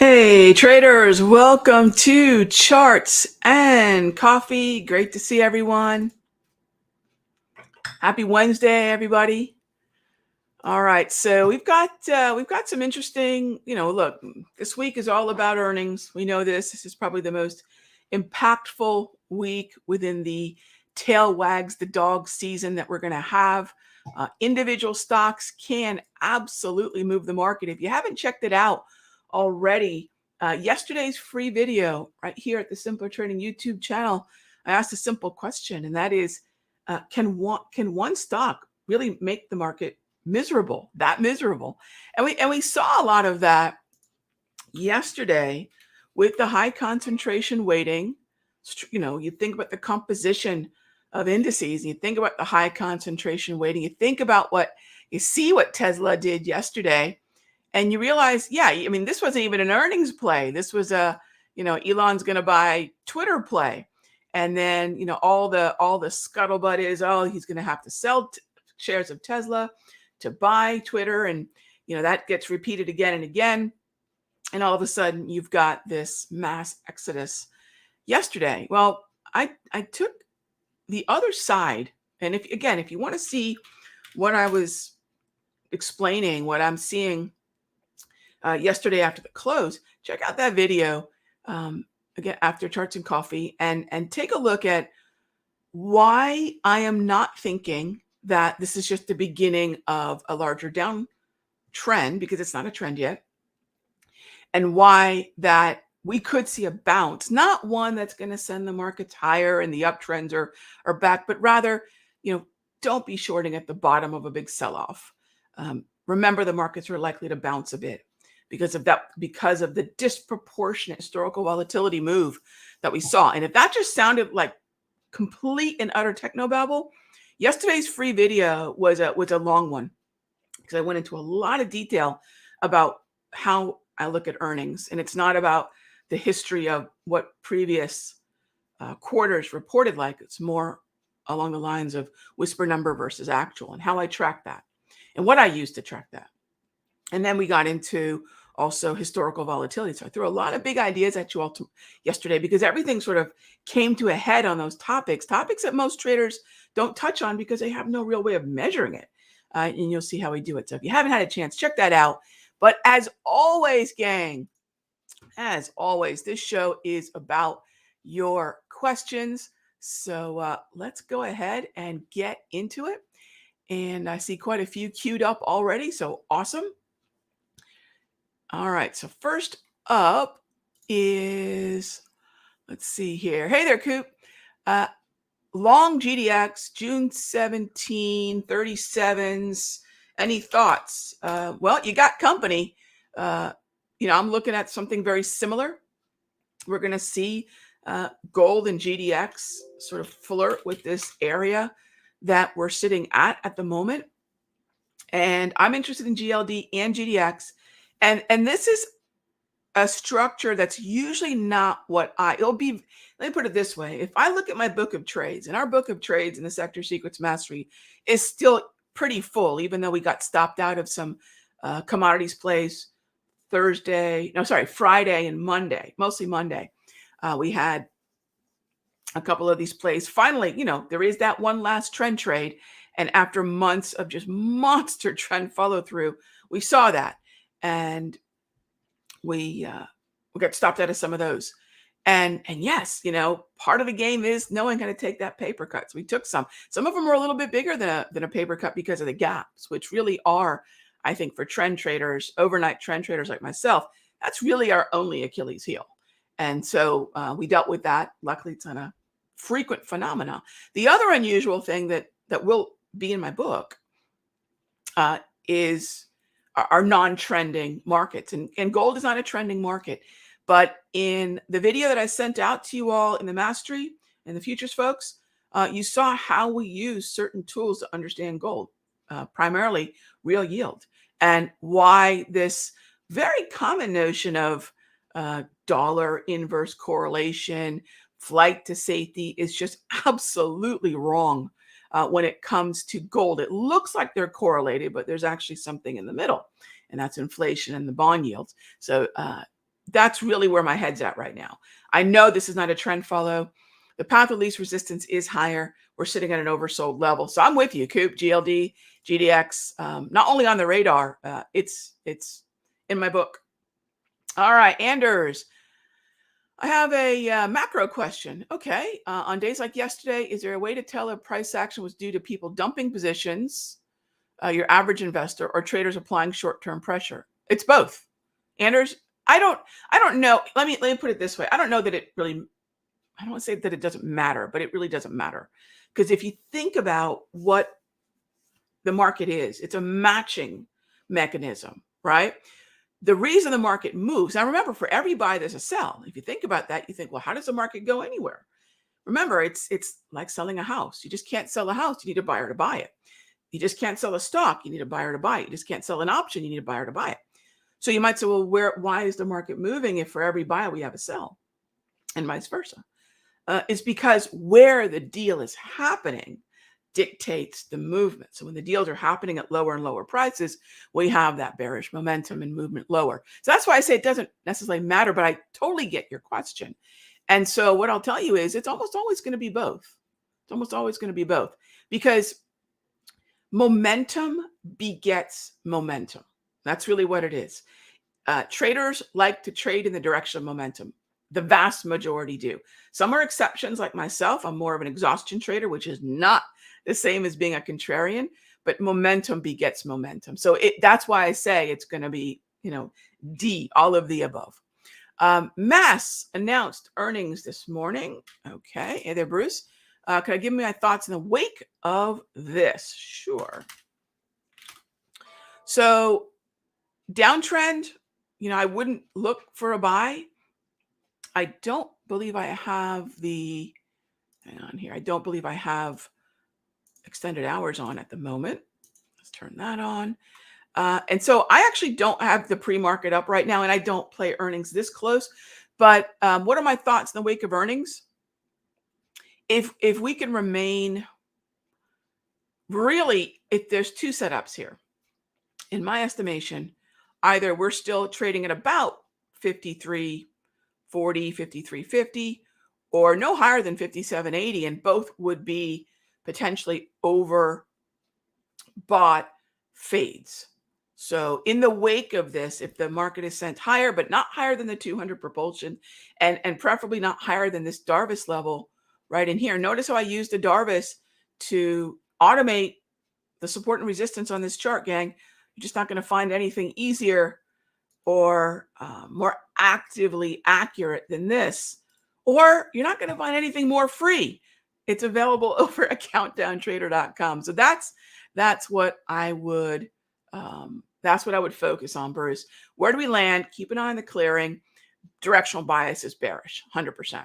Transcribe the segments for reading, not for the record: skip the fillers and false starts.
Hey traders, welcome to Charts and Coffee. Great to see everyone. Happy Wednesday, everybody. All right, so we've got some interesting, look, this week is all about earnings. We know this. This is probably the most impactful week within the tail wags the dog season that we're going to have. Individual stocks can absolutely move the market. If you haven't checked it out already, yesterday's free video right here at the Simpler Trading YouTube channel, I asked a simple question, and that is, can one stock really make the market miserable, that miserable? And we saw a lot of that yesterday with the high concentration weighting. You think about the composition of indices, you think about the high concentration weighting, you think about what Tesla did yesterday, and you realize, yeah, I mean, this wasn't even an earnings play. This was Elon's going to buy Twitter play. And then, all the scuttlebutt is, oh, he's going to have to sell shares of Tesla to buy Twitter. And, that gets repeated again and again. And all of a sudden you've got this mass exodus yesterday. Well, I took the other side. And if you want to see what I was explaining, what I'm seeing yesterday after the close, check out that video again after Charts and Coffee, and take a look at why I am not thinking that this is just the beginning of a larger downtrend, because it's not a trend yet, and why that we could see a bounce, not one that's going to send the markets higher and the uptrends are back, but rather, don't be shorting at the bottom of a big sell-off. Remember, the markets are likely to bounce a bit because of the disproportionate historical volatility move that we saw. And if that just sounded like complete and utter technobabble, yesterday's free video was a long one, because I went into a lot of detail about how I look at earnings. And it's not about the history of what previous quarters reported like. It's more along the lines of whisper number versus actual, and how I track that and what I use to track that. And then we got into also historical volatility. So I threw a lot of big ideas at you all yesterday, because everything sort of came to a head on those topics that most traders don't touch on because they have no real way of measuring it. And you'll see how we do it. So if you haven't had a chance, check that out. But as always, gang, as always, this show is about your questions. So let's go ahead and get into it. And I see quite a few queued up already. So awesome. All right. So first up is, let's see here. Hey there, Coop. Long GDX, June 17, 37s. Any thoughts? Well, you got company. I'm looking at something very similar. We're going to see gold and GDX sort of flirt with this area that we're sitting at the moment. And I'm interested in GLD and GDX. And this is a structure that's usually not it'll be, let me put it this way. If I look at my book of trades, and our book of trades in the Sector Secrets Mastery is still pretty full, even though we got stopped out of some commodities plays Friday and Monday, mostly Monday. We had a couple of these plays. Finally, there is that one last trend trade. And after months of just monster trend follow through, we saw that. And we got stopped out of some of those. And yes, part of the game is knowing how to take that paper cut. So we took some. Some of them are a little bit bigger than a paper cut because of the gaps, which really are, I think, for trend traders, overnight trend traders like myself, that's really our only Achilles heel. And so we dealt with that. Luckily, it's not a frequent phenomena. The other unusual thing that will be in my book is our non-trending markets. And gold is not a trending market. But in the video that I sent out to you all in the Mastery and the Futures folks, you saw how we use certain tools to understand gold, primarily real yield, and why this very common notion of dollar inverse correlation, flight to safety is just absolutely wrong. When it comes to gold, it looks like they're correlated, but there's actually something in the middle, and that's inflation and the bond yields. So That's really where my head's at right now. I know this is not a trend follow. The path of least resistance is higher. We're sitting at an oversold level. So I'm with you, Coop, GLD, GDX, not only on the radar, it's in my book. All right, Anders, I have a macro question. Okay, on days like yesterday, is there a way to tell if price action was due to people dumping positions, your average investor, or traders applying short-term pressure? It's both. Anders, I don't know. Let me put it this way. I don't know that it really, I don't want to say that it doesn't matter, but it really doesn't matter. Because if you think about what the market is, it's a matching mechanism, right? The reason the market moves, now remember, for every buy, there's a sell. If you think about that, you think, well, how does the market go anywhere? Remember, it's like selling a house. You just can't sell a house. You need a buyer to buy it. You just can't sell a stock. You need a buyer to buy it. You just can't sell an option. You need a buyer to buy it. So you might say, well, why is the market moving if for every buy we have a sell, and vice versa? It's because where the deal is happening dictates the movement. So when the deals are happening at lower and lower prices, we have that bearish momentum and movement lower. So that's why I say it doesn't necessarily matter, but I totally get your question. And so what I'll tell you is it's almost always going to be both. It's almost always going to be both, because momentum begets momentum. That's really what it is. Traders like to trade in the direction of momentum. The vast majority do. Some are exceptions, like myself. I'm more of an exhaustion trader, which is not the same as being a contrarian, but momentum begets momentum. So that's why I say it's going to be, D, all of the above. Mass announced earnings this morning. Okay. Hey there, Bruce. Can I give me my thoughts in the wake of this? Sure. So downtrend, I wouldn't look for a buy. I don't believe I have hang on here. I don't believe I have extended hours on at the moment. Let's turn that on. And so I actually don't have the pre-market up right now, and I don't play earnings this close. But what are my thoughts in the wake of earnings? If we can remain, really, if there's two setups here, in my estimation, either we're still trading at about 53.40, 53.50, or no higher than 57.80, and both would be potentially overbought fades. So in the wake of this, if the market is sent higher, but not higher than the 200 propulsion, and preferably not higher than this Darvis level right in here. Notice how I used the Darvis to automate the support and resistance on this chart, gang. You're just not going to find anything easier or more actively accurate than this, or you're not going to find anything more free. It's available over at countdowntrader.com. So that's what I would focus on, Bruce. Where do we land? Keep an eye on the clearing. Directional bias is bearish, 100%.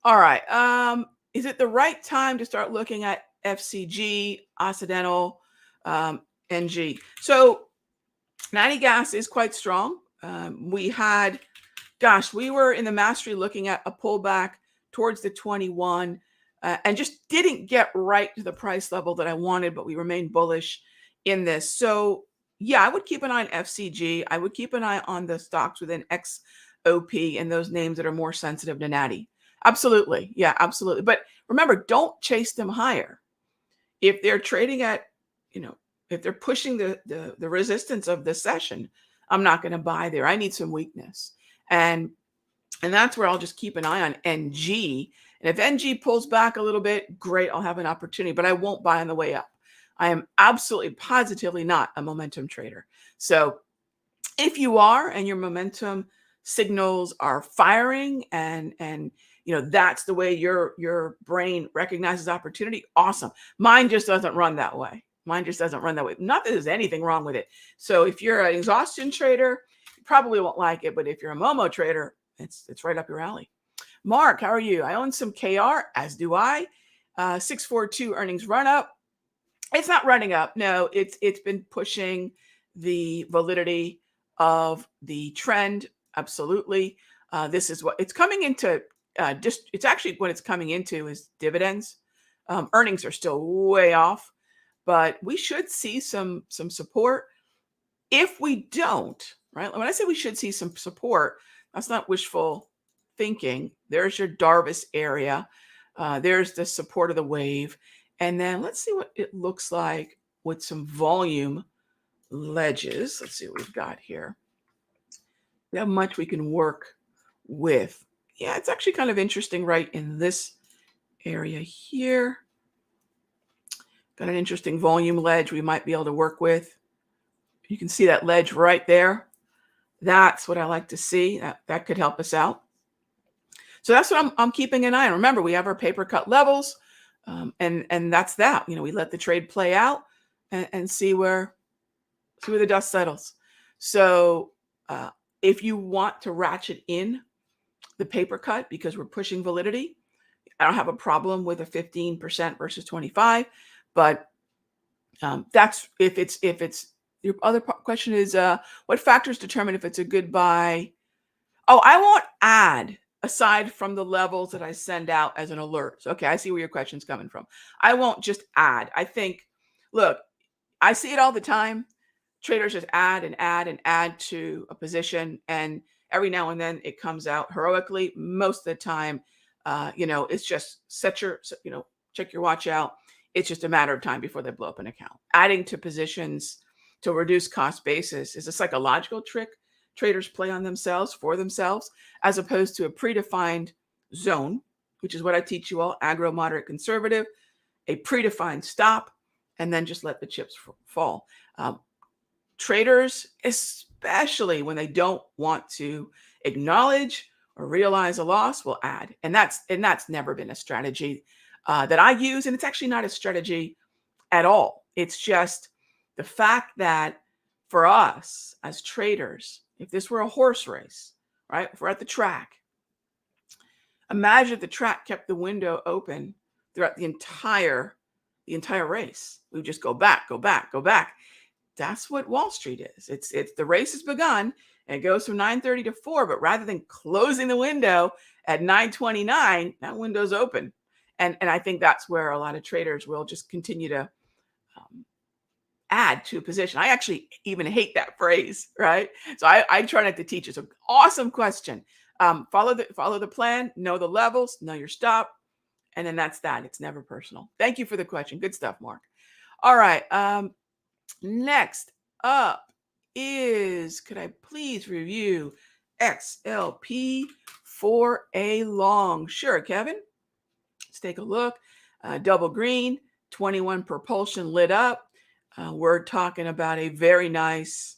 All right. Is it the right time to start looking at FCG, Occidental, NG? So 90 gas is quite strong. We were in the mastery looking at a pullback towards the 21 and just didn't get right to the price level that I wanted, but we remained bullish in this. So yeah, I would keep an eye on FCG. I would keep an eye on the stocks within XOP and those names that are more sensitive to natty. Absolutely. Yeah, absolutely. But remember, don't chase them higher. If they're trading at, if they're pushing the resistance of the session, I'm not going to buy there. I need some weakness. And that's where I'll just keep an eye on NG. And if NG pulls back a little bit, great, I'll have an opportunity, but I won't buy on the way up. I am absolutely positively not a momentum trader. So if you are, and your momentum signals are firing, and that's the way your brain recognizes opportunity, awesome. Mine just doesn't run that way. Not that there's anything wrong with it. So if you're an exhaustion trader, you probably won't like it. But if you're a Momo trader, it's right up your alley. Mark, how are you? I own some KR, as do I. 642 earnings run up. It's not running up. No, it's been pushing the validity of the trend. Absolutely. This is what it's coming into. It's actually what it's coming into is dividends. Earnings are still way off, but we should see some support. If we don't, right? When I say we should see some support, that's not wishful thinking. There's your Darvis area. There's the support of the wave. And then let's see what it looks like with some volume ledges. Let's see what we've got here. We have much we can work with. Yeah, it's actually kind of interesting right in this area here. Got an interesting volume ledge we might be able to work with. You can see that ledge right there. That's what I like to see. That could help us out. So that's what I'm keeping an eye on. Remember, we have our paper cut levels, and that's that. We let the trade play out and see where the dust settles. So if you want to ratchet in the paper cut because we're pushing validity, I don't have a problem with a 15% versus 25, but that's if it's your other question is what factors determine if it's a good buy? Oh, I won't add aside from the levels that I send out as an alert. So, okay, I see where your question's coming from. I won't just add. I think, look, I see it all the time. Traders just add and add and add to a position, and every now and then it comes out heroically. Most of the time, it's just check your watch out. It's just a matter of time before they blow up an account. Adding to positions to reduce cost basis is a psychological trick traders play on themselves for themselves, as opposed to a predefined zone, which is what I teach you all: aggro, moderate, conservative, a predefined stop, and then just let the chips fall. Traders, especially when they don't want to acknowledge or realize a loss, will add, and that's never been a strategy that I use, and it's actually not a strategy at all. It's just the fact that for us as traders, if this were a horse race, right? If we're at the track, imagine if the track kept the window open throughout the entire race. We would just go back, go back, go back. That's what Wall Street is. It's the race has begun and it goes from 9:30 to 4, but rather than closing the window at 9:29, that window's open. And I think that's where a lot of traders will just continue to add to a position. I actually even hate that phrase, right? So I try not to teach it. So awesome question. Follow the plan, know the levels, know your stop, and then that's that. It's never personal. Thank you for the question. Good stuff, Mark. All right. Next up is, could I please review XLP for a long? Sure, Kevin. Let's take a look. Double green, 21 propulsion lit up. We're talking about a very nice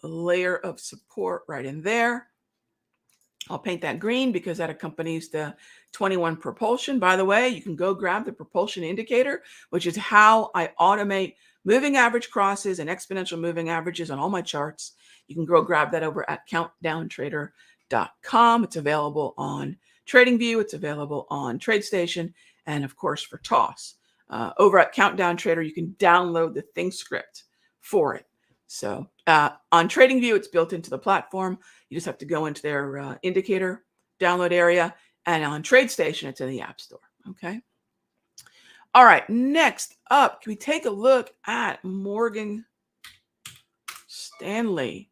layer of support right in there. I'll paint that green because that accompanies the 21 propulsion. By the way, you can go grab the propulsion indicator, which is how I automate moving average crosses and exponential moving averages on all my charts. You can go grab that over at countdowntrader.com. It's available on TradingView. It's available on TradeStation, and of course for TOS. Over at Countdown Trader, you can download the Think script for it. So on TradingView, it's built into the platform. You just have to go into their indicator download area. And on TradeStation, it's in the App Store. Okay. All right. Next up, can we take a look at Morgan Stanley?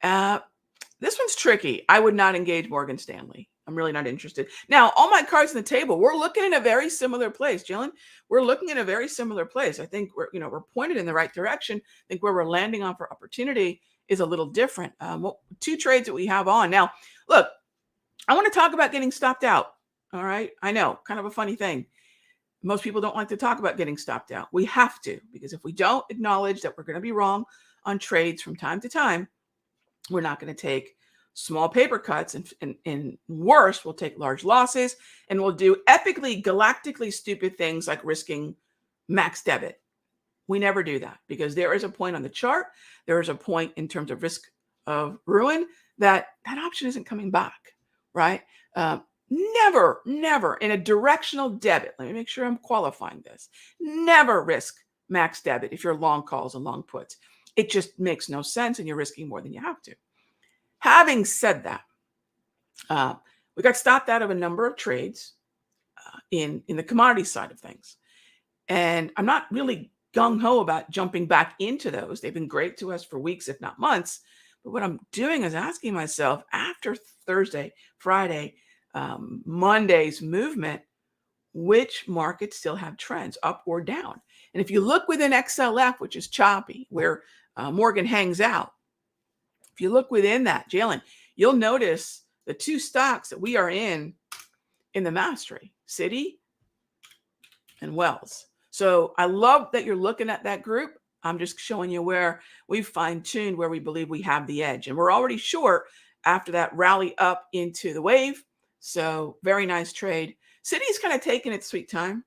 This one's tricky. I would not engage Morgan Stanley. I'm really not interested. Now, all my cards on the table, we're looking in a very similar place, Jalen. We're looking in a very similar place. I think we're pointed in the right direction. I think where we're landing on for opportunity is a little different. Two trades that we have on. Now, look, I want to talk about getting stopped out. All right. I know, kind of a funny thing. Most people don't like to talk about getting stopped out. We have to, because if we don't acknowledge that we're going to be wrong on trades from time to time, we're not going to take small paper cuts, and worse, we'll take large losses, and we'll do epically, galactically stupid things like risking max debit. We never do that because there is a point on the chart, there is a point in terms of risk of ruin that option isn't coming back, right? Never in a directional debit. Let me make sure I'm qualifying this. Never risk max debit if you're long calls and long puts. It just makes no sense, and you're risking more than you have to. Having said that, we got stopped out of a number of trades in the commodity side of things. And I'm not really gung-ho about jumping back into those. They've been great to us for weeks, if not months. But what I'm doing is asking myself after Thursday, Friday, Monday's movement, which markets still have trends up or down. And if you look within XLF, which is choppy, where Morgan hangs out, if you look within that, Jalen, you'll notice the two stocks that we are in the mastery, Citi and Wells. So I love that you're looking at that group. I'm just showing you where we've fine-tuned where we believe we have the edge. And we're already short after that rally up into the wave. So very nice trade. Citi's kind of taking its sweet time.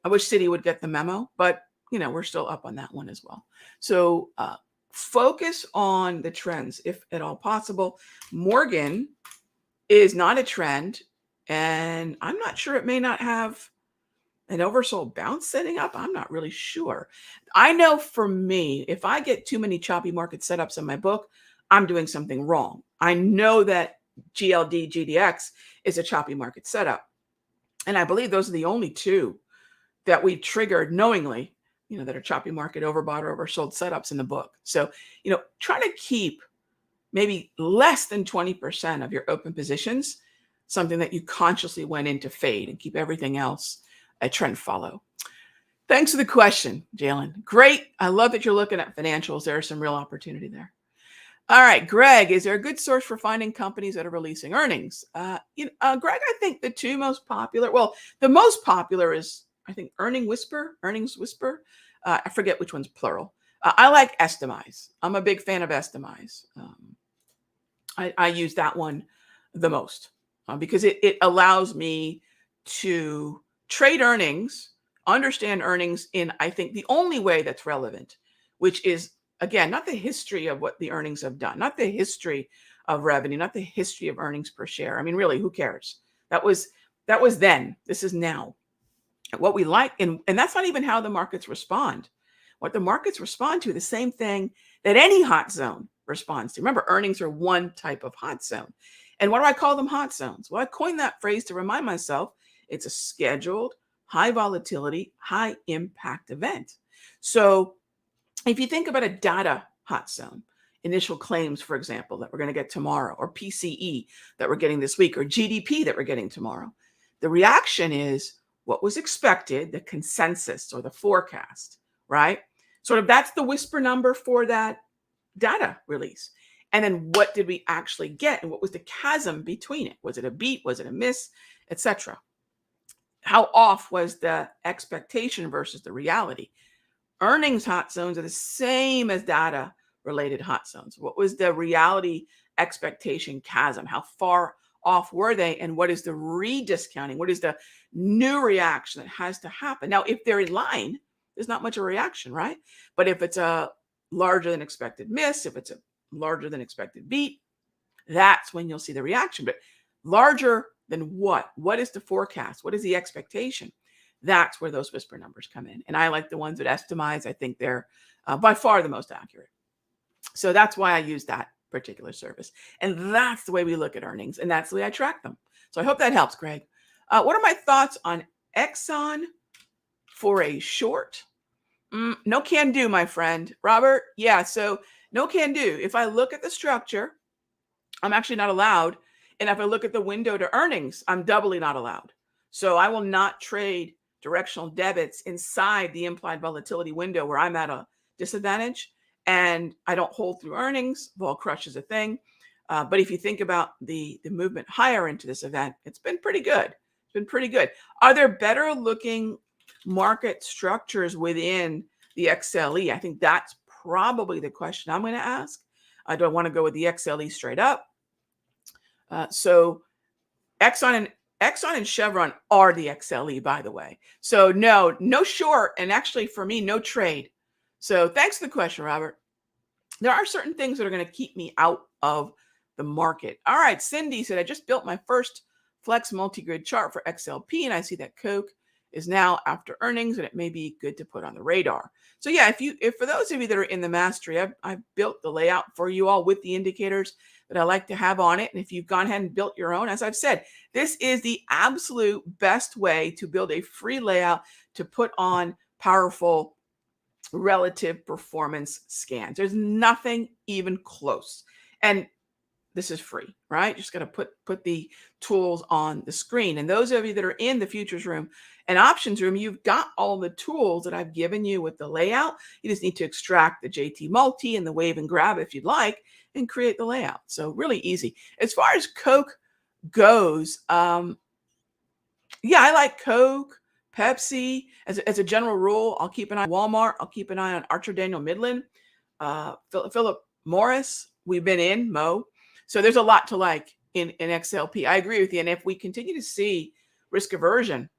I wish Citi would get the memo, but we're still up on that one as well. So focus on the trends if at all possible. Morgan is not a trend, and I'm not sure, it may not have an oversold bounce setting up. I'm not really sure. I know for me, if I get too many choppy market setups in my book, I'm doing something wrong. I know that GLD, GDX is a choppy market setup. And I believe those are the only two that we triggered knowingly, that are choppy market overbought or oversold setups in the book. So, try to keep maybe less than 20% of your open positions, something that you consciously went in to fade, and keep everything else a trend follow. Thanks for the question, Jalen. Great. I love that you're looking at financials. There's some real opportunity there. All right, Greg, is there a good source for finding companies that are releasing earnings? Greg, I think the two most popular, the most popular is, I think, Earnings Whisper. I forget which one's plural. I like Estimize. I'm a big fan of Estimize. I use that one the most because it allows me to trade earnings, understand earnings in, I think, the only way that's relevant, which is, again, not the history of what the earnings have done, not the history of revenue, not the history of earnings per share. I mean, really, who cares? That was then. This is now. What we like, and that's not even how the markets respond. What the markets respond to, the same thing that any hot zone responds to. Remember, earnings are one type of hot zone. And what do I call them hot zones? Well, I coined that phrase to remind myself it's a scheduled, high volatility, high impact event. So if you think about a data hot zone, initial claims, for example, that we're going to get tomorrow, or PCE that we're getting this week, or GDP that we're getting tomorrow, the reaction is what was expected, the consensus or the forecast, right? Sort of that's the whisper number for that data release. And then what did we actually get? And what was the chasm between it? Was it a beat? Was it a miss? Etc. How off was the expectation versus the reality? Earnings hot zones are the same as data related hot zones. What was the reality expectation chasm? How far off were they? And what is the rediscounting? What is the new reaction that has to happen? Now, if they're in line, there's not much of a reaction, right? But if it's a larger than expected miss, if it's a larger than expected beat, that's when you'll see the reaction. But larger than what? What is the forecast? What is the expectation? That's where those whisper numbers come in. And I like the ones that Estimize. I think they're by far the most accurate. So that's why I use that particular service. And that's the way we look at earnings. And that's the way I track them. So I hope that helps, Greg. What are my thoughts on Exxon for a short? No can do, my friend. Robert, yeah, so no can do. If I look at the structure, I'm actually not allowed. And if I look at the window to earnings, I'm doubly not allowed. So I will not trade directional debits inside the implied volatility window where I'm at a disadvantage. And I don't hold through earnings. Vol crush is a thing. But if you think about the movement higher into this event, it's been pretty good. It's been pretty good. Are there better looking market structures within the XLE? I think that's probably the question I'm going to ask. Do I want to go with the XLE straight up? So Exxon and Chevron are the XLE, by the way. So no short, and actually for me, no trade. So thanks for the question, Robert. There are certain things that are going to keep me out of the market. All right, Cindy said, I just built my first Flex multi-grid chart for XLP, and I see that Coke is now after earnings, and it may be good to put on the radar. So yeah, if for those of you that are in the mastery, I've built the layout for you all with the indicators that I like to have on it. And if you've gone ahead and built your own, as I've said, this is the absolute best way to build a free layout to put on powerful relative performance scans. There's nothing even close. And this is free, right? Just got to put the tools on the screen. And those of you that are in the futures room and options room, you've got all the tools that I've given you with the layout. You just need to extract the JT multi and the wave and grab if you'd like and create the layout. So really easy. As far as Coke goes, yeah, I like Coke, Pepsi. As a general rule, I'll keep an eye on Walmart. I'll keep an eye on Archer Daniel Midland, Philip Morris. We've been in Mo. So there's a lot to like in XLP. I agree with you. And if we continue to see risk aversion,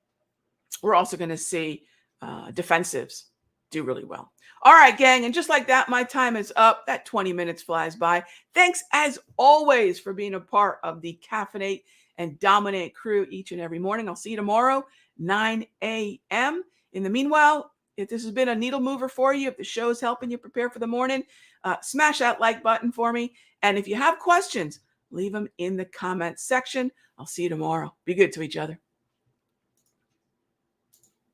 we're also going to see defensives do really well. All right, gang. And just like that, my time is up. That 20 minutes flies by. Thanks, as always, for being a part of the Caffeinate and Dominate crew each and every morning. I'll see you tomorrow, 9 a.m. In the meanwhile, if this has been a needle mover for you, if the show is helping you prepare for the morning, smash that like button for me. And if you have questions, leave them in the comments section. I'll see you tomorrow. Be good to each other.